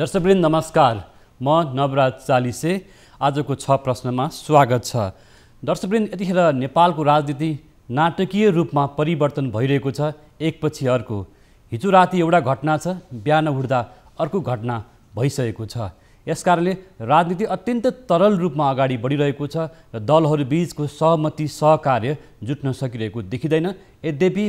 दर्शकवृन्द नमस्कार, म नवराज चालिसे। आजको 6 प्रश्नमा स्वागत छ। दर्शकवृन्द, यतिखेर नेपालको राजनीति नाटकीय रूपमा परिवर्तन भइरहेको छ, एकपछि अर्को। हिजो राति एउटा घटना छ, बिहान उठ्दा अर्को घटना भइसकेको छ। यसकारणले राजनीति अत्यन्त तरल रूपमा अगाडि बढिरहेको छ र दलहरूबीचको सहमति सहकार्य जुट्न सकिरहेको देखिँदैन। यद्यपि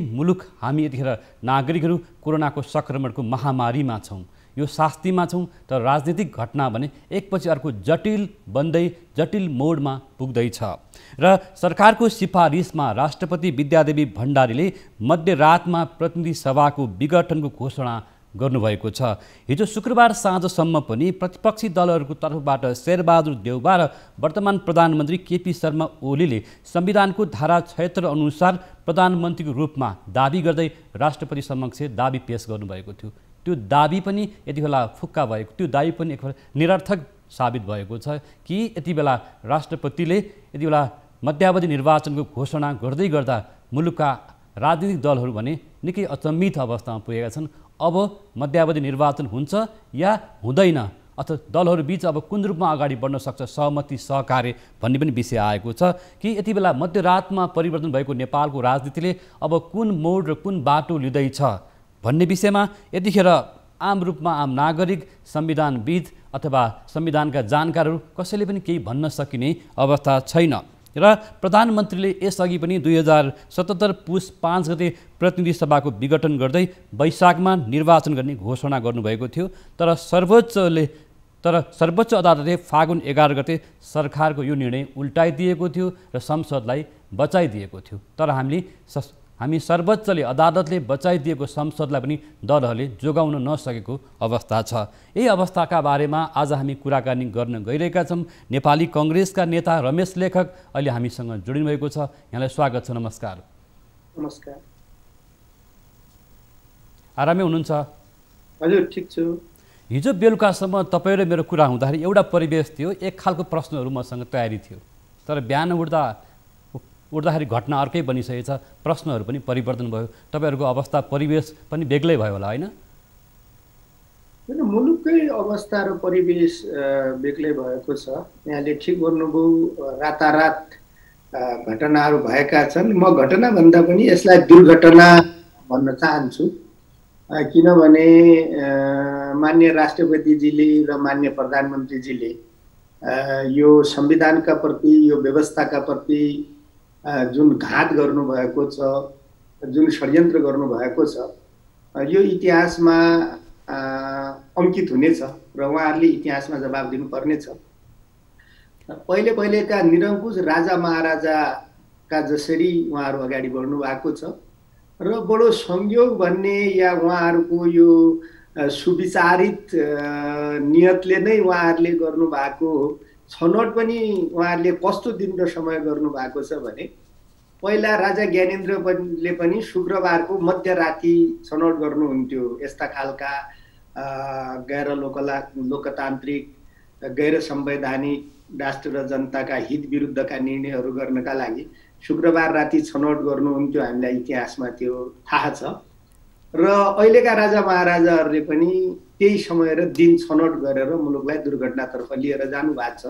हामी यतिखेर नागरिकहरू कोरोनाको सङ्क्रमणको महामारीमा छौँ, यो शास्तिमा छौँ, तर राजनीतिक घटना भने एकपछि अर्को जटिल बन्दै जटिल मोडमा पुग्दैछ। र सरकारको सिफारिसमा राष्ट्रपति विद्यादेवी भण्डारीले मध्यरातमा प्रतिनिधि सभाको विघटनको घोषणा गर्नुभएको छ। हिजो शुक्रबार साँझसम्म पनि प्रतिपक्षी दलहरूको तर्फबाट शेरबहादुर देउबा र वर्तमान प्रधानमन्त्री केपी शर्मा ओलीले संविधानको धारा 76 अनुसार प्रधानमन्त्रीको रूपमा दाबी गर्दै राष्ट्रपति समक्ष दाबी पेश गर्नुभएको थियो। त्यो दाबी पनि यति बेला फुक्का भएको, त्यो दाबी पनि एक निरर्थक साबित भएको छ कि यति बेला राष्ट्रपतिले यति बेला मध्यावधि निर्वाचनको घोषणा गर्दै गर्दा मुलुकका राजनीतिक दलहरू भने निकै अचम्मित अवस्थामा पुगेका छन्। अब मध्यावधि निर्वाचन हुन्छ या हुँदैन, अथवा दलहरूबीच अब कुन रूपमा अगाडि बढ्न सक्छ सहमति सहकार्य भन्ने पनि विषय आएको छ कि यति बेला मध्यरातमा परिवर्तन भएको नेपालको राजनीतिले अब कुन मोड र कुन बाटो लिँदैछ भन्ने विषयमा यतिखेर आम रूपमा आम नागरिक, संविधानविद अथवा संविधानका जानकारहरू कसैले पनि केही भन्न सकिने अवस्था छैन। र प्रधानमन्त्रीले यसअघि पनि 2077 पुस 5 गते प्रतिनिधि सभाको विघटन गर्दै वैशाखमा निर्वाचन गर्ने घोषणा गर्नुभएको थियो। तर सर्वोच्च अदालतले फागुन 11 गते सरकारको यो निर्णय उल्टाइदिएको थियो र संसदलाई बचाइदिएको थियो। तर हामी सर्वोच्चले अदालतले बचाइदिएको संसदलाई पनि दलहरूले जोगाउन नसकेको अवस्था छ। यही अवस्थाका बारेमा आज हामी कुराकानी गर्न गइरहेका छौँ। नेपाली कङ्ग्रेसका नेता रमेश लेखक अहिले हामीसँग जोडिनु भएको छ। यहाँलाई स्वागत छ। नमस्कार। नमस्कार। आरामै हुनुहुन्छ? हजुर, ठिक छु। हिजो बेलुकासम्म तपाईँ र मेरो कुरा हुँदाखेरि एउटा परिवेश थियो, एक खालको प्रश्नहरू मसँग तयारी थियो, तर बिहान उठ्दाखेरि घटना अर्कै बनिसकेछ, प्रश्नहरू पनि परिवर्तन भयो, तपाईँहरूको अवस्था परिवेश पनि बेग्लै भयो होला, होइन? मुलुककै अवस्था र परिवेश बेग्लै भएको छ। यहाँले ठिक भन्नुभयो, रातारात घटनाहरू भएका छन्। म घटना भन्दा पनि यसलाई दुर्घटना भन्न चाहन्छु, किनभने मान्य राष्ट्रपतिजीले र मान्य प्रधानमन्त्रीजीले यो संविधानका प्रति, यो व्यवस्थाका प्रति जुन घात गर्नुभएको छ, जुन षड्यन्त्र गर्नुभएको छ, यो इतिहासमा अङ्कित हुनेछ र उहाँहरूले इतिहासमा जवाब दिनुपर्नेछ। पहिलेका निरङ्कुश राजा महाराजाका जसरी उहाँहरू अगाडि बढ्नु भएको छ र बडो संयोग भन्ने या उहाँहरूको यो सुविचारित नियतले नै उहाँहरूले गर्नुभएको छनौट पनि उहाँहरूले कस्तो दिन र समय गर्नुभएको छ भने पहिला राजा ज्ञानेन्द्रले पनि शुक्रबारको मध्यराति छनौट गर्नुहुन्थ्यो। यस्ता खालका गैर लोकतान्त्रिक, गैर संवैधानिक, राष्ट्र र जनताका हित विरुद्धका निर्णयहरू गर्नका लागि शुक्रबार राति छनौट गर्नुहुन्थ्यो। हामीलाई इतिहासमा त्यो थाहा छ र अहिलेका राजा महाराजाहरूले पनि त्यही समय र दिन छनौट गरेर मुलुकलाई दुर्घटनातर्फ लिएर जानु भएको छ।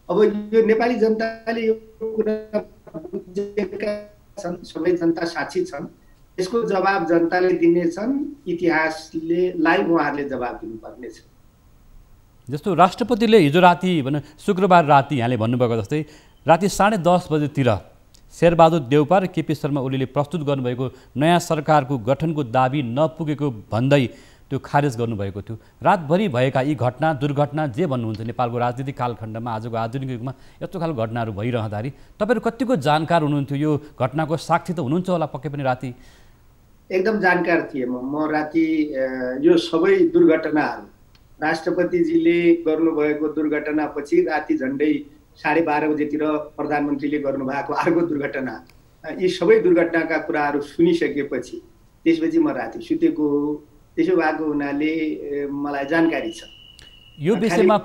अब यो नेपाली जनताले यो कुरा बुझेका छन्, सबै जनता साक्षी छन्। यसको जवाब जनताले दिनेछन्, इतिहासलाई उहाँहरूले जवाब दिनुपर्नेछ। जस्तो राष्ट्रपतिले हिजो राति शुक्रबार राति यहाँले भन्नुभएको जस्तै राति 10:30 बजेतिर शेरबहादुर देउबा र केपी शर्मा ओलीले प्रस्तुत गर्नुभएको नयाँ सरकारको गठनको दाबी नपुगेको भन्दै त्यो खारेज गर्नुभएको थियो। रातभरि भएका यी घटना, दुर्घटना जे भन्नुहुन्छ, नेपालको राजनीतिक कालखण्डमा आजको आधुनिक युगमा यस्तो खालको घटनाहरू भइरहँदाखेरि तपाईँहरू कतिको जानकार हुनुहुन्थ्यो? यो घटनाको साक्षी त हुनुहुन्छ होला पक्कै पनि? राति एकदम जानकार थिएँ म राति यो सबै दुर्घटनाहरू राष्ट्रपतिजीले गर्नुभएको दुर्घटनापछि राति झन्डै 12:30 बजेतिर प्रधानमन्त्रीले गर्नुभएको अर्को दुर्घटना, यी सबै दुर्घटनाका कुराहरू सुनिसकेपछि त्यसपछि म राति सुतेको, त्यसो भएको हुनाले मलाई जानकारी छ यो विषयमा।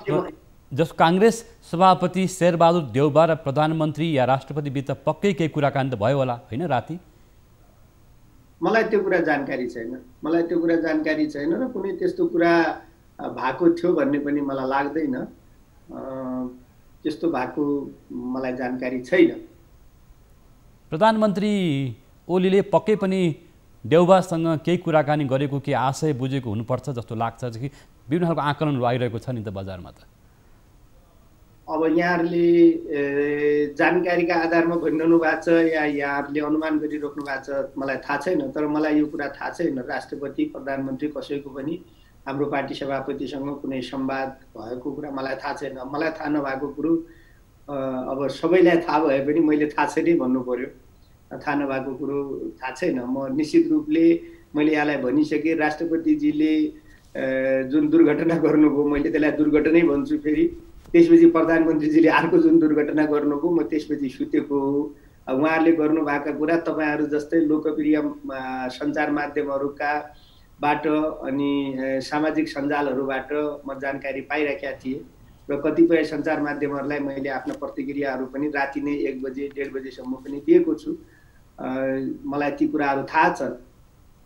जस काङ्ग्रेस सभापति शेरबहादुर देउबा र प्रधानमन्त्री या राष्ट्रपति बीच पक्कै केही कुराकानी त भयो होला, होइन? राति मलाई त्यो कुरा जानकारी छैन र कुनै त्यस्तो कुरा भएको थियो भन्ने पनि मलाई लाग्दैन। त्यस्तो भएको मलाई जानकारी छैन। प्रधानमन्त्री ओलीले पक्कै पनि देउबासँग केही कुराकानी गरेको के आशय बुझेको हुनुपर्छ जस्तो लाग्छ कि विभिन्न खालको आकलनहरू आइरहेको छ नि त बजारमा त। अब यहाँहरूले जानकारीका आधारमा भनिरहनु भएको छ या यहाँहरूले अनुमान गरिराख्नु भएको छ मलाई थाहा छैन। तर मलाई यो कुरा थाहा छैन राष्ट्रपति प्रधानमन्त्री कसैको पनि हाम्रो पार्टी सभापतिसँग कुनै संवाद भएको कुरा मलाई थाहा छैन। मलाई थाहा नभएको कुरो अब सबैलाई थाहा भए पनि मैले थाहा छैन भन्नु पर्यो। थाहा नभएको कुरो थाहा छैन। म निश्चित रूपले मैले यहाँलाई भनिसकेँ राष्ट्रपतिजीले जुन दुर्घटना गर्नुभयो मैले त्यसलाई दुर्घटनै भन्छु। फेरि त्यसपछि प्रधानमन्त्रीजीले अर्को जुन दुर्घटना गर्नुभयो म त्यसपछि सुतेको हो। उहाँहरूले गर्नुभएका कुरा तपाईँहरू जस्तै लोकप्रिय सञ्चार माध्यमहरूका बाट अनि सामाजिक सञ्जालहरूबाट म जानकारी पाइराखेका थिएँ र कतिपय सञ्चार माध्यमहरूलाई मैले आफ्ना प्रतिक्रियाहरू पनि राति नै 1 बजे 1:30 बजेसम्म पनि दिएको छु। मलाई ती कुराहरू थाहा छन्।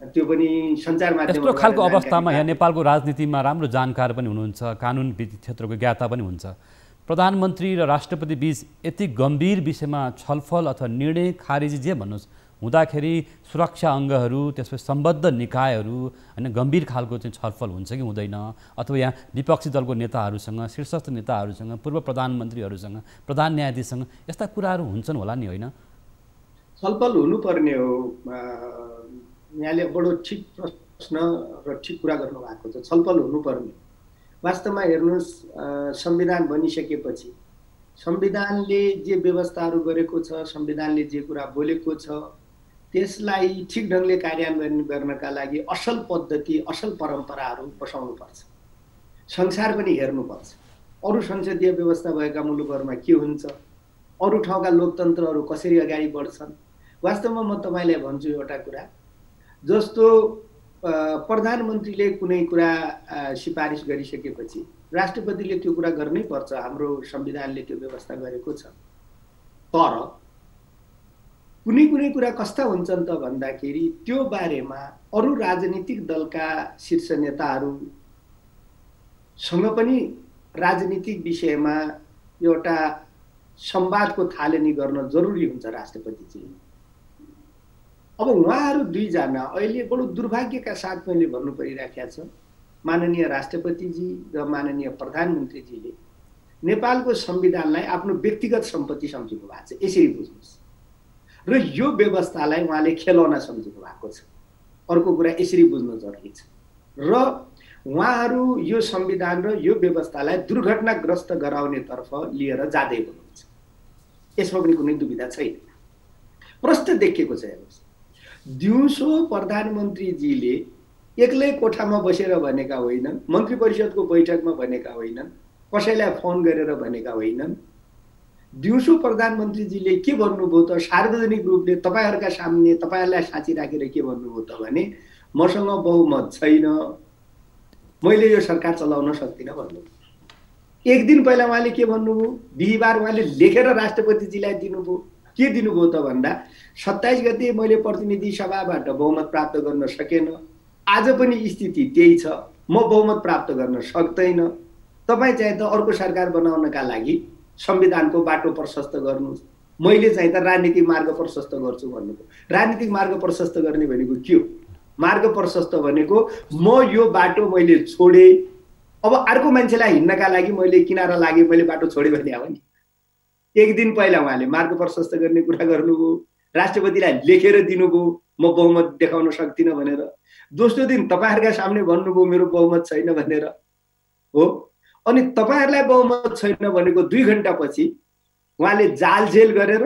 त्यो पनि सञ्चार माध्यम यस्तो खालको अवस्थामा यहाँ नेपालको राजनीतिमा राम्रो जानकार पनि हुनुहुन्छ, कानुन विधि क्षेत्रको ज्ञाता पनि हुन्छ। प्रधानमन्त्री र राष्ट्रपति बीच यति गम्भीर विषयमा छलफल अथवा निर्णय खारिजी जे भन्नुहोस् हुँदाखेरि सुरक्षा अङ्गहरू त्यसपछि सम्बद्ध निकायहरू हैन गम्भीर खालको चाहिँ छलफल हुन्छ कि हुँदैन, अथवा यहाँ विपक्षी दलको नेताहरूसँग शीर्षस्थ नेताहरूसँग पूर्व प्रधानमन्त्रीहरूसँग प्रधान न्यायाधीशसँग यस्ता कुराहरू हुन्छन् होला नि होइन? छलफल हुनुपर्ने हो। यहाँले बडो ठिक प्रश्न र ठिक कुरा गर्नुभएको छ। छलफल हुनुपर्ने। वास्तवमा हेर्नुहोस् संविधान बनिसकेपछि संविधानले जे व्यवस्थाहरू गरेको छ, संविधानले जे कुरा बोलेको छ त्यसलाई ठिक ढङ्गले कार्यान्वयन गर्नका लागि असल पद्धति असल परम्पराहरू बसाउनुपर्छ। संसार पनि हेर्नुपर्छ। अरू संसदीय व्यवस्था भएका मुलुकहरूमा के हुन्छ, अरू ठाउँका लोकतन्त्रहरू कसरी अगाडि बढ्छन्। वास्तवमा म तपाईँलाई भन्छु एउटा कुरा, जस्तो प्रधानमन्त्रीले कुनै कुरा सिफारिस गरिसकेपछि राष्ट्रपतिले त्यो कुरा गर्नै पर्छ। हाम्रो संविधानले त्यो व्यवस्था गरेको छ। तर कुनै कुनै कुरा कस्ता हुन्छन् त भन्दाखेरि त्यो बारेमा अरू राजनीतिक दलका शीर्ष नेताहरूसँग पनि राजनीतिक विषयमा एउटा संवादको थालनी गर्न जरुरी हुन्छ राष्ट्रपतिजी। अब उहाँहरू दुईजना अहिले बडो दुर्भाग्यका साथ मैले भन्नु परिराखेको छ, माननीय राष्ट्रपतिजी र माननीय प्रधानमन्त्रीजीले नेपालको संविधानलाई आफ्नो व्यक्तिगत सम्पत्ति सम्झिनु भएको छ। यसरी बुझ्नुहोस्। र यो व्यवस्थालाई उहाँले खेलौना सम्झिनु भएको छ। अर्को कुरा यसरी बुझ्नु जरुरी छ। र उहाँहरू यो संविधान र यो व्यवस्थालाई दुर्घटनाग्रस्त गराउनेतर्फ लिएर जाँदै हुनुहुन्छ। यसमा पनि कुनै दुविधा छैन। प्रश्न देखिएको छ। हेर्नुहोस्, दिउँसो प्रधानमन्त्रीजीले एक्लै कोठामा बसेर भनेका होइनन्, मन्त्री परिषदको बैठकमा भनेका होइनन्, कसैलाई फोन गरेर भनेका होइनन्। दिउँसो प्रधानमन्त्रीजीले के भन्नुभयो त सार्वजनिक रूपले तपाईँहरूका सामने तपाईँहरूलाई साँची राखेर के भन्नुभयो त भने मसँग बहुमत छैन, मैले यो सरकार चलाउन सक्दिनँ भन्नुभयो। एक दिन पहिला उहाँले के भन्नुभयो, बिहिबार उहाँले लेखेर राष्ट्रपतिजीलाई दिनुभयो। के दिनुभयो त भन्दा 27 गते मैले प्रतिनिधि सभाबाट बहुमत प्राप्त गर्न सकेन, आज पनि स्थिति त्यही छ, म बहुमत प्राप्त गर्न सक्दैन, तपाईँ चाहिँ त अर्को सरकार बनाउनका लागि संविधानको बाटो प्रशस्त गर्नुहोस्, मैले चाहिँ त राजनीतिक मार्ग प्रशस्त गर्छु भन्नुभयो। राजनीतिक मार्ग प्रशस्त गर्ने भनेको के हो? मार्ग प्रशस्त भनेको म यो बाटो मैले छोडे, अब अर्को मान्छेलाई हिँड्नका लागि मैले किनारा लागे, मैले बाटो छोडे भने हो नि। एक दिन पहिला उहाँले मार्ग प्रशस्त गर्ने कुरा गर्नुभयो, राष्ट्रपतिलाई लेखेर दिनुभयो म बहुमत देखाउन सक्दिनँ भनेर। दोस्रो दिन तपाईँहरूका सामने भन्नुभयो मेरो बहुमत छैन भनेर हो। अनि तपाईँहरूलाई बहुमत छैन भनेको 2 घण्टा पछि उहाँले जालझेल गरेर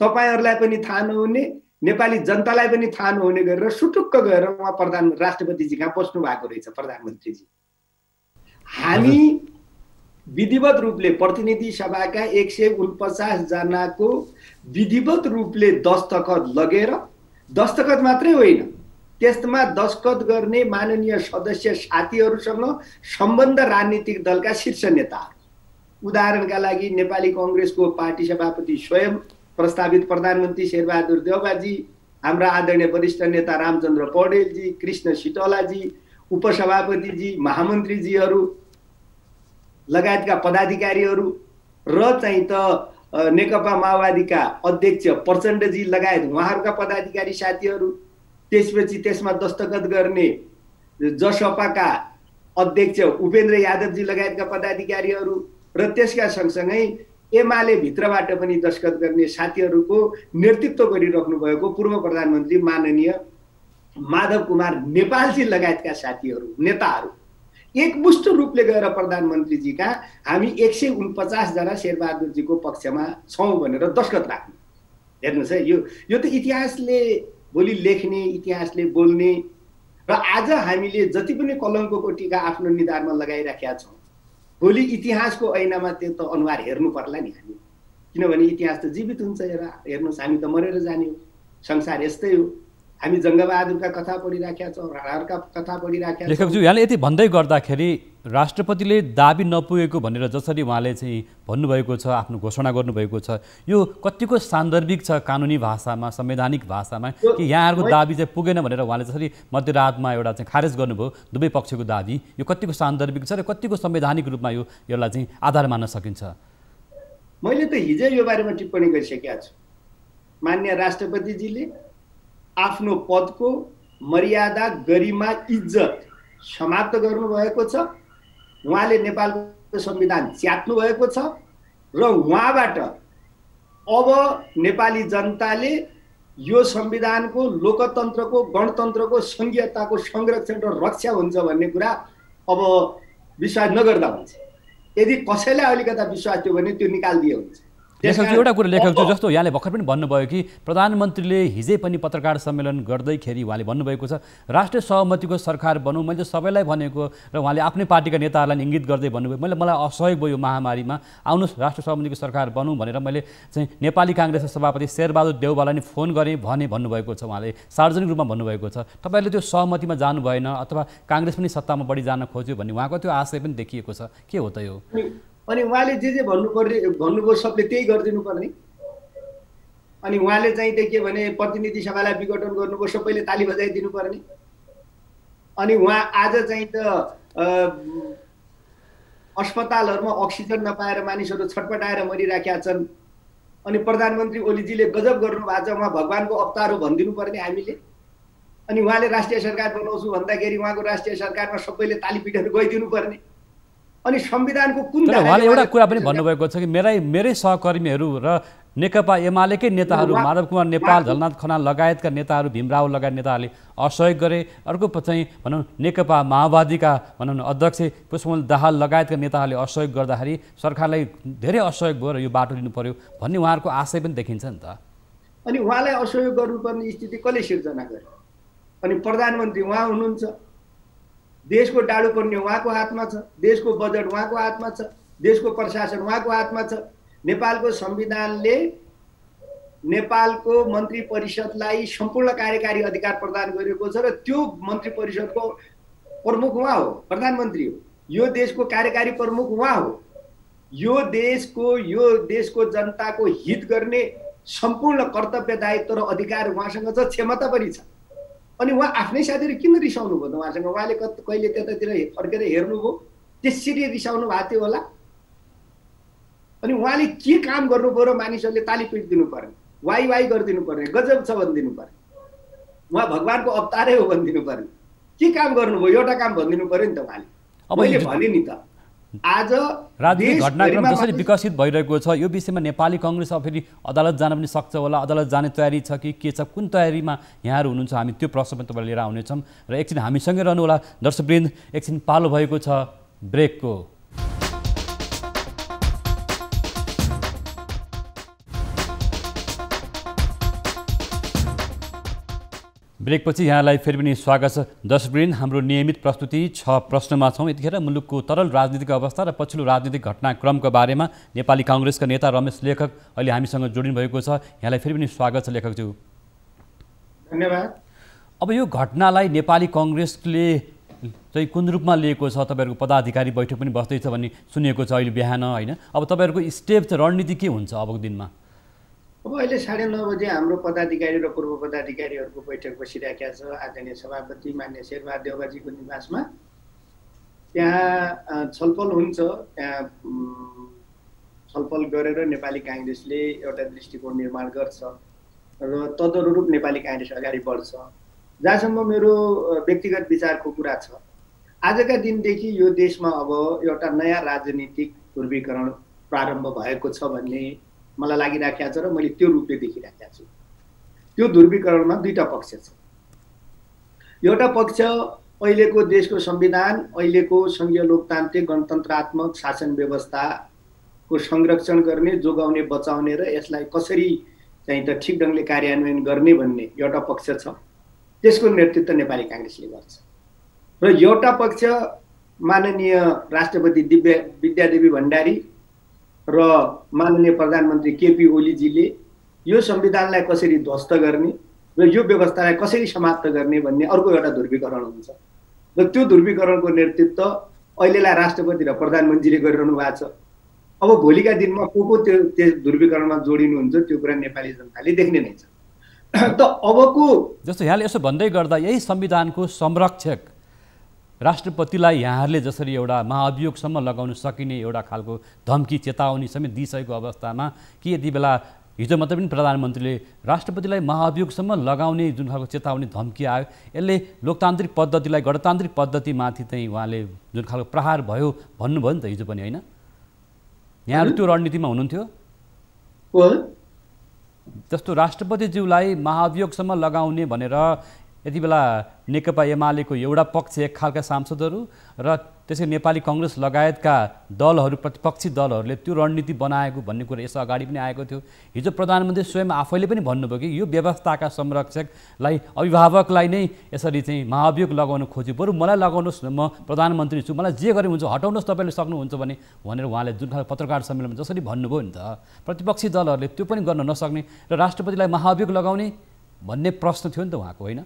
तपाईँहरूलाई पनि थाहा नहुने, नेपाली जनतालाई पनि थाहा नहुने गरेर सुटुक्क गएर उहाँ राष्ट्रपतिजी कहाँ बस्नु भएको रहेछ प्रधानमन्त्रीजी। हामी विधिवत रूपले प्रतिनिधि सभाका 149 जनाको विधिवत रूपले दस्तखत लगेर, दस्तखत मात्रै होइन त्यसमा दस्तखत गर्ने माननीय सदस्य साथीहरूसँग सम्बन्ध राजनीतिक दलका शीर्ष नेताहरू, उदाहरणका लागि नेपाली कांग्रेसको पार्टी सभापति स्वयं, प्रस्तावित प्रधानमन्त्री शेरबहादुर देउवाजी, हाम्रा आदरणीय वरिष्ठ नेता रामचन्द्र पौडेलजी, कृष्ण सिटौलाजी, उपसभापतिजी, महामन्त्रीजीहरू लगायतका पदाधिकारीहरू र चाहिँ त नेकपा माओवादीका अध्यक्ष प्रचण्डजी लगायत उहाँहरूका पदाधिकारी साथीहरू, त्यसपछि त्यसमा दस्तखत गर्ने जसपाका अध्यक्ष उपेन्द्र यादवजी लगायतका पदाधिकारीहरू र त्यसका सँगसँगै एमाले भित्रबाट पनि दस्तखत गर्ने साथीहरूको नेतृत्व गरिराख्नु भएको पूर्व प्रधानमन्त्री माननीय माधव कुमार नेपालजी लगायतका साथीहरू, नेताहरू एकमुष्ट रूपले गएर प्रधानमन्त्रीजी कहाँ हामी 149 जना शेरबहादुरजीको पक्षमा छौँ भनेर दस्तखत राख्नु। हेर्नुहोस् है, यो त इतिहासले भोलि लेख्ने, इतिहासले बोल्ने, र आज हामीले जति पनि कलङ्कको टीका आफ्नो निधारमा लगाइराखेका छौँ, भोलि इतिहासको ऐनामा त्यो त अनुहार हेर्नु पर्ला नि हामी, किनभने इतिहास त जीवित हुन्छ। हेर्नुहोस्, हामी त मरेर जाने हो, संसार यस्तै हो। हामी जङ्गबहादुरका कथा पढिराखेका छौँ, राणाहरूका कथा पढिराखेका छौँ। लेखकज्यू, यहाँले यति भन्दै गर्दाखेरि राष्ट्रपतिले दाबी नपुगेको भनेर जसरी उहाँले चाहिँ भन्नुभएको छ, आफ्नो घोषणा गर्नुभएको छ, यो कतिको सान्दर्भिक छ कानुनी भाषामा, संवैधानिक भाषामा, कि यहाँहरूको दाबी चाहिँ पुगेन भनेर उहाँले जसरी मध्यरातमा एउटा चाहिँ खारेज गर्नुभयो दुवै पक्षको दाबी, यो कतिको सान्दर्भिक छ र कतिको संवैधानिक रूपमा यसलाई चाहिँ आधार मान्न सकिन्छ? मैले त हिजै यो बारेमा टिप्पणी गरिसकेका छु। माननीय राष्ट्रपतिजीले आफ्नो पदको मर्यादा, गरिमा, इज्जत समाप्त गर्नुभएको छ। उहाँले नेपालको संविधान च्यात्नु भएको छ र उहाँबाट अब नेपाली जनताले यो संविधानको, लोकतन्त्रको, गणतन्त्रको, संघीयताको संरक्षण र रक्षा हुन्छ भन्ने कुरा अब विश्वास नगर्दा हुन्छ। यदि कसैलाई अलिकता विश्वास थियो भने त्यो निकालिदिए हुन्छ। लेखकज्यू, एउटा कुरा लेखकज्यू, जस्तो यहाँले भर्खर पनि भन्नुभयो कि प्रधानमन्त्रीले हिजै पनि पत्रकार सम्मेलन गर्दैखेरि उहाँले भन्नुभएको छ राष्ट्रिय सहमतिको सरकार बनौँ। मैले सबैलाई भनेको र उहाँले आफ्नै पार्टीका नेताहरूलाई इङ्गित गर्दै भन्नुभयो, मलाई असहयोग भयो यो महामारीमा, आउनुहोस् राष्ट्रिय सहमतिको सरकार बनौँ भनेर मैले चाहिँ नेपाली काङ्ग्रेसका सभापति शेरबहादुर देउवालाई नि फोन गरेँ भन्नुभएको छ। उहाँले सार्वजनिक रूपमा भन्नुभएको छ। तपाईँहरूले त्यो सहमतिमा जानु भएन अथवा काङ्ग्रेस पनि सत्तामा बढी जान खोज्यो भन्ने उहाँको त्यो आशय पनि देखिएको छ। के हो त यो? अनि उहाँले जे भन्नुभयो सबले त्यही गरिदिनु पर्ने। अनि उहाँले चाहिँ त्यो के भने प्रतिनिधि सभालाई विघटन गर्नुभयो, सबैले ताली बजाइदिनु पर्ने। अनि उहाँ आज चाहिँ त अस्पतालहरूमा अक्सिजन नपाएर मानिसहरू छटपटाएर मरिराखेका छन्। अनि प्रधानमन्त्री ओलीजीले गजब गर्नुभएको छ, उहाँ भगवानको अवतार हो भनिदिनु पर्ने हामीले। अनि उहाँले राष्ट्रिय सरकार बनाउँछु भन्दाखेरि उहाँको राष्ट्रिय सरकारमा सबैले ताली पिटेर गइदिनु पर्ने। अनि संविधानको कुन उहाँले एउटा कुरा पनि भन्नुभएको छ कि मेरै सहकर्मीहरू र नेकपा एमालेकै नेताहरू माधव कुमार नेपाल, झलनाथ खनाल लगायतका नेताहरू, भीमराव लगायत नेताहरूले असहयोग गरे। अर्को चाहिँ भनौँ नेकपा माओवादीका भनौँ अध्यक्ष पुष्पकमल दाहाल लगायतका नेताहरूले असहयोग गर्दाखेरि सरकारलाई धेरै असहयोग भयो र यो बाटो लिनु पर्यो भन्ने उहाँहरूको आशय पनि देखिन्छ नि त। अनि उहाँलाई असहयोग गर्नुपर्ने स्थिति कसले सिर्जना गर्यो? अनि प्रधानमन्त्री उहाँ हुनुहुन्छ, देशको डाडु पर्ने उहाँको हातमा छ, देशको बजेट उहाँको हातमा छ, देशको प्रशासन उहाँको हातमा छ। नेपालको संविधानले नेपालको मन्त्री परिषदलाई सम्पूर्ण कार्यकारी अधिकार प्रदान गरेको छ र त्यो मन्त्री परिषदको प्रमुख उहाँ हो, प्रधानमन्त्री हो। यो देशको कार्यकारी प्रमुख उहाँ हो। यो देशको जनताको हित गर्ने सम्पूर्ण कर्तव्य, दायित्व र अधिकार उहाँसँग छ, क्षमता पनि छ। अनि उहाँ आफ्नै साथीहरू किन रिसाउनु भयो त उहाँसँग? उहाँले कहिले त्यतातिर फर्केर हेर्नुभयो? त्यसरी रिसाउनु भएको थियो होला। अनि उहाँले के काम गर्नुभयो र मानिसहरूले ताली पिटिदिनु पर्ने, वाइ वाइ गरिदिनु पर्ने, गजब छ भनिदिनु पर्ने, उहाँ भगवानको अवतारै हो भनिदिनु पर्ने। के काम गर्नुभयो? एउटा काम भनिदिनु पर्यो नि त उहाँले। मैले भने नि त आज राजनीतिक घटनाक्रम जसरी विकसित भइरहेको छ यो विषयमा नेपाली कङ्ग्रेस अब फेरि अदालत जान पनि सक्छ होला, अदालत जाने तयारी छ कि के छ, कुन तयारीमा यहाँहरू हुनुहुन्छ? हामी त्यो प्रश्न पनि तपाईँलाई लिएर आउनेछौँ र एकछिन हामीसँगै रहनु होला दर्शकवृन्द। एकछिन पालो भएको छ ब्रेकको। ब्रेकपछि यहाँलाई फेरि पनि स्वागत छ दर्शकवृन्द। हाम्रो नियमित प्रस्तुति 6 प्रश्नमा छौँ। यतिखेर मुलुकको तरल राजनीतिक अवस्था र पछिल्लो राजनीतिक घटनाक्रमका बारेमा नेपाली काङ्ग्रेसका नेता रमेश लेखक अहिले हामीसँग जोडिनु भएको छ। यहाँलाई फेरि पनि स्वागत छ लेखकज्यू। धन्यवाद। अब यो घटनालाई नेपाली काङ्ग्रेसले चाहिँ कुन रूपमा लिएको छ? तपाईँहरूको पदाधिकारी बैठक पनि बस्दैछ भन्ने सुनिएको छ अहिले बिहान, होइन? अब तपाईँहरूको स्टेप रणनीति के हुन्छ अबको दिनमा? अब अहिले 9:30 बजे हाम्रो पदाधिकारी र पूर्व पदाधिकारीहरूको बैठक बसिरहेका छ आदरणीय सभापति मान्य शेरबहादुर देउवाजीको निवासमा। त्यहाँ छलफल हुन्छ। त्यहाँ छलफल गरेर नेपाली काङ्ग्रेसले एउटा दृष्टिकोण निर्माण गर्छ र तदनुरूप नेपाली काङ्ग्रेस अगाडि बढ्छ। जहाँसम्म मेरो व्यक्तिगत विचारको कुरा छ, आजका दिनदेखि यो देशमा अब एउटा नयाँ राजनीतिक ध्रुवीकरण प्रारम्भ भएको छ भन्ने मलाई लागिराखेको छ र मैले त्यो रूपले देखिराखेको छु। त्यो ध्रुवीकरणमा दुईटा पक्ष छ। एउटा पक्ष अहिलेको देशको संविधान, अहिलेको संघीय लोकतान्त्रिक गणतन्त्रात्मक शासन व्यवस्थाको संरक्षण गर्ने, जोगाउने, बचाउने र यसलाई कसरी चाहिँ त ठिक ढङ्गले कार्यान्वयन गर्ने भन्ने एउटा पक्ष छ। त्यसको नेतृत्व नेपाली काङ्ग्रेसले गर्छ। र एउटा पक्ष माननीय राष्ट्रपति विद्यादेवी भण्डारी र माननीय प्रधानमन्त्री केपी ओलीजीले यो संविधानलाई कसरी ध्वस्त गर्ने र यो व्यवस्थालाई कसरी समाप्त गर्ने भन्ने अर्को एउटा ध्रुवीकरण हुन्छ। र त्यो ध्रुवीकरणको नेतृत्व अहिलेलाई राष्ट्रपति र प्रधानमन्त्रीले गरिरहनु भएको छ। अब भोलिका दिनमा को त्यो ध्रुवीकरणमा जोडिनुहुन्छ त्यो कुरा नेपाली जनताले देख्ने नै छ। त अबको जस्तो यहाँले यसो भन्दै गर्दा यही संविधानको संरक्षक राष्ट्रपतिलाई यहाँहरूले जसरी एउटा महाअभियोगसम्म लगाउन सकिने एउटा खालको धम्की चेतावनी समेत दिइसकेको अवस्थामा कि यति बेला हिजो मात्रै पनि प्रधानमन्त्रीले राष्ट्रपतिलाई महाअभियोगसम्म लगाउने जुन खालको चेतावनी धम्की आयो, यसले लोकतान्त्रिक पद्धतिलाई, गणतान्त्रिक पद्धतिमाथि चाहिँ उहाँले जुन खालको प्रहार भयो भन्नुभयो नि त हिजो पनि, होइन? यहाँहरू त्यो रणनीतिमा हुनुहुन्थ्यो? जस्तो राष्ट्रपतिज्यूलाई महाअभियोगसम्म लगाउने भनेर यति बेला नेकपा एमालेको एउटा पक्ष, एक खालका सांसदहरू र त्यसै नेपाली कङ्ग्रेस लगायतका दलहरू, प्रतिपक्षी दलहरूले त्यो रणनीति बनाएको भन्ने कुरा यसो अगाडि पनि आएको थियो। हिजो प्रधानमन्त्री स्वयं आफैले पनि भन्नुभयो कि यो व्यवस्थाका संरक्षकलाई, अभिभावकलाई नै यसरी चाहिँ महाअभियोग लगाउन खोज्यो, बरु मलाई लगाउनुहोस् न, म प्रधानमन्त्री छु, मलाई जे गरे हुन्छ, हटाउनुहोस् तपाईँले सक्नुहुन्छ भने भनेर उहाँले जुन खालको पत्रकार सम्मेलनमा जसरी भन्नुभयो नि त, प्रतिपक्षी दलहरूले त्यो पनि गर्न नसक्ने र राष्ट्रपतिलाई महाअभियोग लगाउने भन्ने प्रश्न थियो नि त उहाँको, होइन?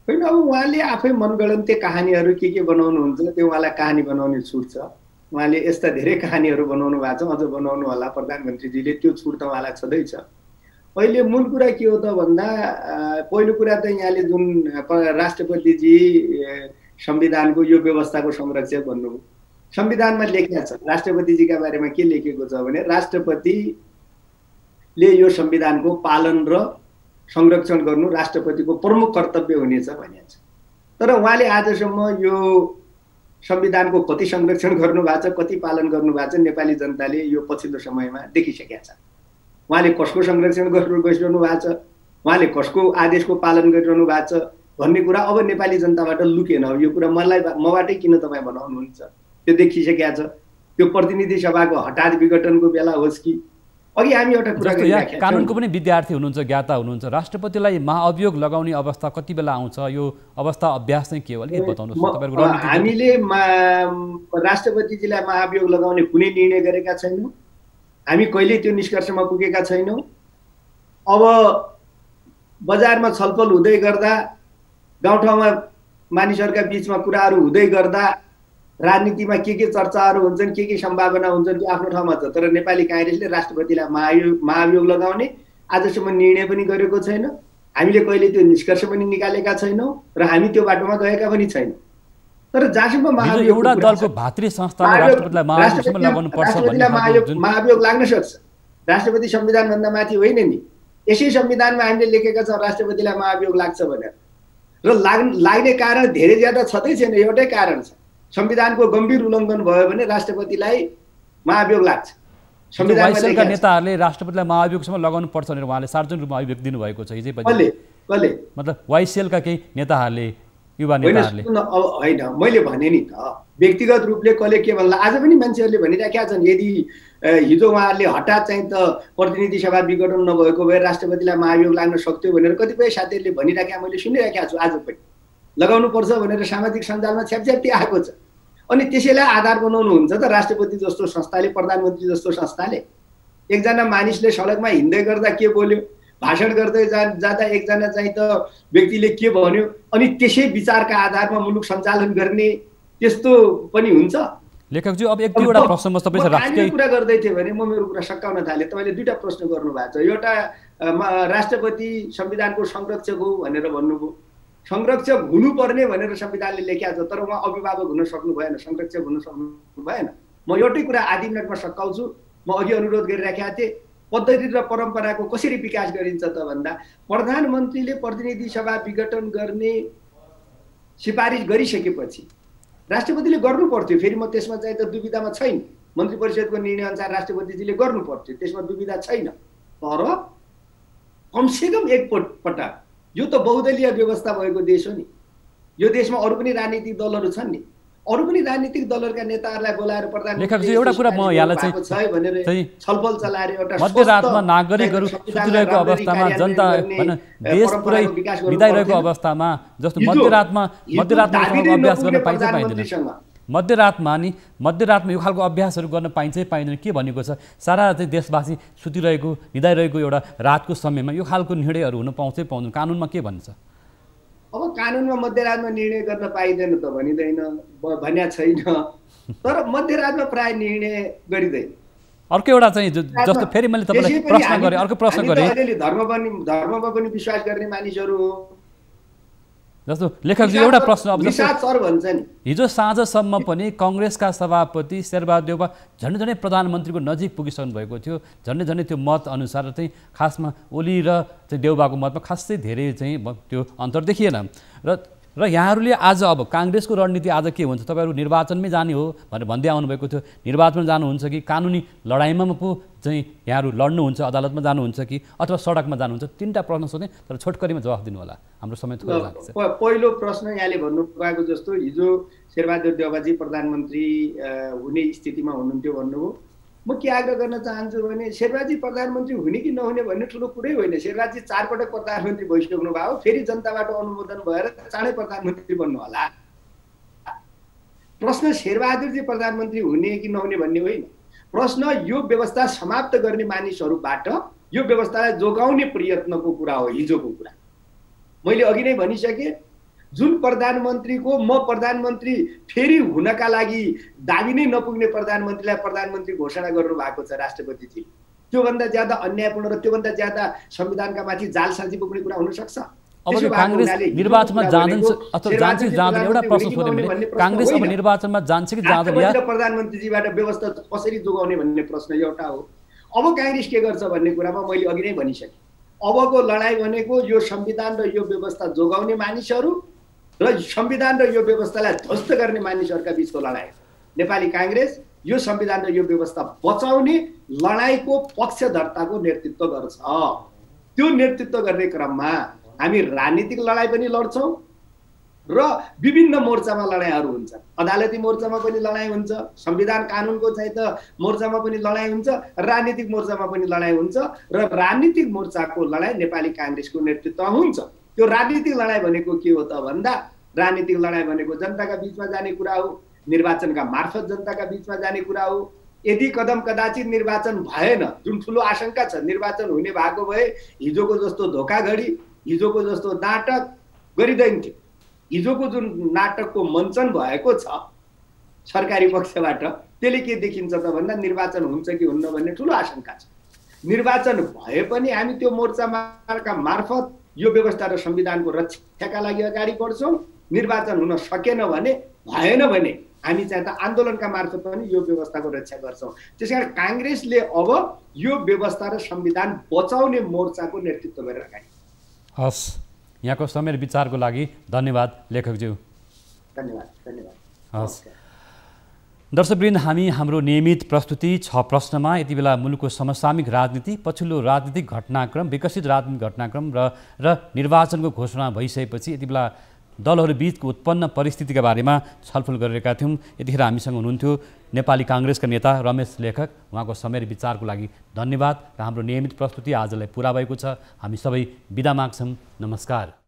होइन, अब उहाँले आफै मनगढन्ते कहानीहरू के बनाउनुहुन्छ, त्यो उहाँलाई कहानी बनाउने छुट छ। उहाँले यस्ता धेरै कहानीहरू बनाउनु भएको छ, अझ बनाउनु होला प्रधानमन्त्रीजीले, त्यो छुट त उहाँलाई छँदैछ। अहिले मूल कुरा के हो त भन्दा, पहिलो कुरा त यहाँले जुन राष्ट्रपतिजी संविधानको यो व्यवस्थाको संरक्षक भन्नुभयो, संविधानमा लेखेको छ, राष्ट्रपतिजीका बारेमा के लेखेको छ भने राष्ट्रपतिले यो संविधानको पालन र संरक्षण गर्नु राष्ट्रपतिको प्रमुख कर्तव्य हुनेछ भनिएको छ। तर उहाँले आजसम्म यो संविधानको कति संरक्षण गर्नुभएको छ, कति पालन गर्नुभएको छ, नेपाली जनताले यो पछिल्लो समयमा देखिसकेका छ। उहाँले कसको संरक्षण गरिरहनु भएको छ, उहाँले कसको आदेशको पालन गरिरहनु भएको छ भन्ने कुरा अब नेपाली जनताबाट लुकेन। अब यो कुरा मबाटै किन तपाईँ बनाउनुहुन्छ, त्यो देखिसकेका छ। त्यो प्रतिनिधि सभाको हठात विघटनको बेला होस् कि अघि हामी एउटा कुरा गरिराखेका छौँ, कानुनको पनि विद्यार्थी हुनुहुन्छ, ज्ञाता हुनुहुन्छ, राष्ट्रपतिलाई महाअभियोग लगाउने अवस्था कति बेला आउँछ, यो अवस्था अभ्यास चाहिँ के हो, अलिकति बताउनुहोस् तपाईँको रणनीति। हामीले राष्ट्रपतिजीलाई महाअभियोग लगाउने कुनै निर्णय गरेका छैनौँ। हामी कहिल्यै त्यो निष्कर्षमा पुगेका छैनौँ। अब बजारमा छलफल हुँदै गर्दा, गाउँठाउँमा मानिसहरूका बिचमा कुराहरू हुँदै गर्दा, राजनीतिमा के चर्चाहरू हुन्छन्, के सम्भावना हुन्छन्, त्यो आफ्नो ठाउँमा छ। तर नेपाली काङ्ग्रेसले राष्ट्रपतिलाई महाअभियोग लगाउने आजसम्म निर्णय पनि गरेको छैन। हामीले कहिले त्यो निष्कर्ष पनि निकालेका छैनौँ र हामी त्यो बाटोमा गएका पनि छैनौँ। तर जहाँसम्म एउटा दलको भातृ संस्थाले राष्ट्रपतिलाई महाअभियोगसम्म लगाउनु पर्छ भन्ने महाअभियोग लाग्न सक्छ। राष्ट्रपति संविधानभन्दा माथि होइन नि। यसै संविधानमा हामीले लेखेका छौँ राष्ट्रपतिलाई महाअभियोग लाग्छ भनेर। र लाग्ने कारण धेरै ज्यादा छँदै छैन, एउटै कारण छ, संविधानको गम्भीर उल्लङ्घन भयो भने राष्ट्रपतिलाई महाअभियोग लाग्छ। संविधानका नेताहरूले राष्ट्रपतिलाई महाअभियोगसम्म लगाउनु पर्छ भनेर उहाँले सार्वजनिक रूपमा अभियोग दिनुभएको छ हिजै पनि। कसले? मतलब वाइसिएलका केही नेताहरूले, युवा नेताहरूले। होइन, मैले भने नि त, व्यक्तिगत रूपले कसले के भन्ला, आज पनि मान्छेहरूले भनिराखेका छन् यदि हिजो उहाँहरूले हठात चाहिँ त प्रतिनिधि सभा विघटन नभएको भए राष्ट्रपतिलाई महाअभियोग लाग्न सक्थ्यो भनेर कतिपय साथीहरूले भनिराखेका मैले सुनिराखेका छु। आज पनि लगाउनु पर्छ भनेर सामाजिक सञ्जालमा छ्यापछ्याप्ती आएको छ। अनि त्यसैलाई आधार बनाउनुहुन्छ त राष्ट्रपति जस्तो संस्थाले, प्रधानमन्त्री जस्तो संस्थाले। एकजना मानिसले सडकमा हिँड्दै गर्दा के बोल्यो, भाषण गर्दै जाँदा एकजना चाहिँ त व्यक्तिले के भन्यो, अनि त्यसै विचारका आधारमा मुलुक सञ्चालन गर्ने, त्यस्तो पनि हुन्छ। लेखकज्यू अब एक दुईवटा प्रश्न म तपाईसँग राख्दै कुरा गर्दै थिएँ भने म मेरो कुरा सकाउन थालेँ। तपाईँले दुईटा प्रश्न गर्नुभएको छ। एउटा राष्ट्रपति संविधानको संरक्षक हो भनेर भन्नुभयो। संरक्षक हुनुपर्ने भनेर संविधानले लेखिएको छ, तर उहाँ अभिभावक हुन सक्नु भएन, संरक्षक हुन सक्नु भएन। म एउटै कुरा आधी मिनटमा सकाउँछु। म अघि अनुरोध गरिराखेका थिएँ, पद्धति र परम्पराको कसरी विकास गरिन्छ त भन्दा प्रधानमन्त्रीले प्रतिनिधि सभा विघटन गर्ने सिफारिस गरिसकेपछि राष्ट्रपतिले गर्नु पर्थ्यो। फेरि म त्यसमा चाहिँ त दुविधामा छैन, मन्त्री परिषदको निर्णय अनुसार राष्ट्रपतिजीले गर्नु पर्थ्यो, त्यसमा दुविधा छैन। तर कमसेकम एकपटक, यो त बहुदलीय व्यवस्था भएको देश हो नि, यो देशमा अरू पनि राजनीतिक दलहरू छन् नि, अरू पनि राजनीतिक दलहरूका नेताहरूलाई बोलाएर प्रधानमन्त्री एउटा कुरा म यहाँलाई चाहिँ छलफल चलाएर एउटा मध्यरातमा नागरिकहरू सुतिरहेको अवस्थामा, जनता देश पुरै बिताइरहेको अवस्थामा, जस्तो मध्यरातमा अभ्यास गर्न पाइन्छ पाइँदैन? मध्यरातमा यो खालको अभ्यासहरू गर्न पाइन्छ पाइँदैन के भनेको छ? सारा चाहिँ देशवासी सुतिरहेको निदाइरहेको एउटा रातको समयमा यो खालको निर्णयहरू हुन पाउँछ पाउँदैन? कानुनमा के भन्छ? अब कानुनमा मध्यरातमा निर्णय गर्न पाइँदैन त भनिँदैन, भन्या छैन, तर मध्यरातमा प्राय निर्णय गरिँदैन। अर्को एउटा चाहिँ जस्तो फेरि मैले तपाईँलाई प्रश्न गरेँ, अर्को प्रश्न गरेँ, धर्ममा पनि विश्वास गर्ने मानिसहरू हो। जस्तो लेखकजी एउटा प्रश्न, अब भन्छ नि, हिजो साँझसम्म पनि कङ्ग्रेसका सभापति शेरबहादुर देउवा झन्डै प्रधानमन्त्रीको नजिक पुगिसक्नु भएको थियो। झन्डै त्यो मत अनुसार चाहिँ खासमा ओली र चाहिँ देउवाको मतमा खासै धेरै चाहिँ त्यो अन्तर देखिएन। र यहाँहरूले आज अब काङ्ग्रेसको रणनीति आज के हुन्छ? तपाईँहरू निर्वाचनमै जाने हो भनेर भन्दै आउनुभएको थियो। निर्वाचनमा जानुहुन्छ कि कानुनी लडाइँमा पो चाहिँ यहाँहरू लड्नुहुन्छ, अदालतमा जानुहुन्छ कि अथवा सडकमा जानुहुन्छ? तिनवटा प्रश्न सोधेँ, तर छोटकरीमा जवाफ दिनु होला, हाम्रो समय थोरै लाग्छ। पहिलो प्रश्न यहाँले भन्नुभएको जस्तो हिजो शेरबहादुर देउवाजी प्रधानमन्त्री हुने स्थितिमा हुनुहुन्थ्यो भन्नुभयो। म के आग्रह गर्न चाहन्छु भने शेरबहादुर प्रधानमन्त्री हुने कि नहुने भन्ने ठुलो कुरै होइन। शेरबहादुर 4 पटक प्रधानमन्त्री भइसक्नु भयो, फेरि जनताबाट अनुमोदन भएर चाँडै प्रधानमन्त्री बन्नु होला। प्रश्न शेरबहादुरजी प्रधानमन्त्री हुने कि नहुने भन्ने होइन। प्रश्न यो व्यवस्था समाप्त गर्ने मानिसहरूबाट यो व्यवस्थालाई जोगाउने प्रयत्नको कुरा हो। हिजोको कुरा मैले अघि नै भनिसकेँ, जुन प्रधानमन्त्रीको म प्रधानमन्त्री फेरि हुनका लागि दाबी नै नपुग्ने प्रधानमन्त्रीलाई प्रधानमन्त्री घोषणा गर्नु भएको छ राष्ट्रपतिजीले, त्योभन्दा ज्यादा अन्यायपूर्ण र त्योभन्दा ज्यादा संविधानका माथि जालसाजी पुग्ने कुरा हुन सक्छ? अब काङ्ग्रेस निर्वाचनमा जान्छ अथवा जान्छ जाँदैन? एउटा प्रश्न सोधेँ मैले, काङ्ग्रेस अब निर्वाचनमा जान्छ कि जाँदैन? प्रधानमन्त्रीजीबाट व्यवस्था कसरी जोगाउने भन्ने प्रश्न एउटा हो। अब काङ्ग्रेस के गर्छ भन्ने कुरामा मैले अघि नै भनिसकेँ। अबको लडाइँ भनेको यो संविधान र यो व्यवस्था जोगाउने मानिसहरू र संविधान र यो व्यवस्थालाई ध्वस्त गर्ने मानिसहरूका बीचको लडाइँ। नेपाली काङ्ग्रेस यो संविधान र यो व्यवस्था बचाउने लडाइँको पक्षधर्ताको नेतृत्व गर्छ। त्यो नेतृत्व गर्ने क्रममा हामी राजनीतिक लडाइँ पनि लड्छौँ र विभिन्न मोर्चामा लडाइँहरू हुन्छ। अदालती मोर्चामा पनि लडाइँ हुन्छ, संविधान कानुनको चाहिँ त मोर्चामा पनि लडाइँ हुन्छ, राजनीतिक मोर्चामा पनि लडाइँ हुन्छ र राजनीतिक मोर्चाको लडाइँ नेपाली काङ्ग्रेसको नेतृत्वमा हुन्छ। त्यो राजनीतिक लडाइँ भनेको के हो त भन्दा राजनीतिक लडाइँ भनेको जनताका बीचमा जाने कुरा हो, निर्वाचनका मार्फत जनताका बीचमा जाने कुरा हो। यदि कदाचित निर्वाचन भएन, जुन ठुलो आशंका छ, निर्वाचन हुने भएको भए हिजोको जस्तो धोकाधडी, हिजोको जस्तो नाटक गरिँदैन थियो। हिजोको जुन नाटकको मञ्चन भएको छ सरकारी पक्षबाट, त्यसले के देखिन्छ त भन्दा निर्वाचन हुन्छ कि हुन्न भन्ने ठुलो आशंका छ। निर्वाचन भए पनि हामी त्यो मोर्चाका मार्फत यो व्यवस्था र संविधानको रक्षाका लागि अगाडि बढ्छौँ। निर्वाचन हुन सकेन भने, भएन भने हामी चाहिँ त आन्दोलनका मार्फत पनि यो व्यवस्थाको रक्षा गर्छौँ। त्यसकारण काङ्ग्रेसले अब यो व्यवस्था र संविधान बचाउने मोर्चाको नेतृत्व गरेर अगाडि। हस्, यहाँको समय विचारको लागि धन्यवाद लेखकज्यू। धन्यवाद। हस् दर्शकवृन्द, हामी हाम्रो नियमित प्रस्तुति 6 प्रश्नमा यति बेला मुलुकको समसामयिक राजनीति, पछिल्लो राजनीतिक घटनाक्रम, विकसित राजनीतिक घटनाक्रम र निर्वाचनको घोषणा भइसकेपछि यति बेला दलहरू बीचको उत्पन्न परिस्थितिका बारेमा छलफल गरिरहेका थियौँ। यतिखेर हामीसँग हुनुहुन्थ्यो नेपाली काङ्ग्रेसका नेता रमेश लेखक। उहाँको समय विचारको लागि धन्यवाद र हाम्रो नियमित प्रस्तुति आजलाई पुरा भएको छ। हामी सबै बिदा माग्छौँ। नमस्कार।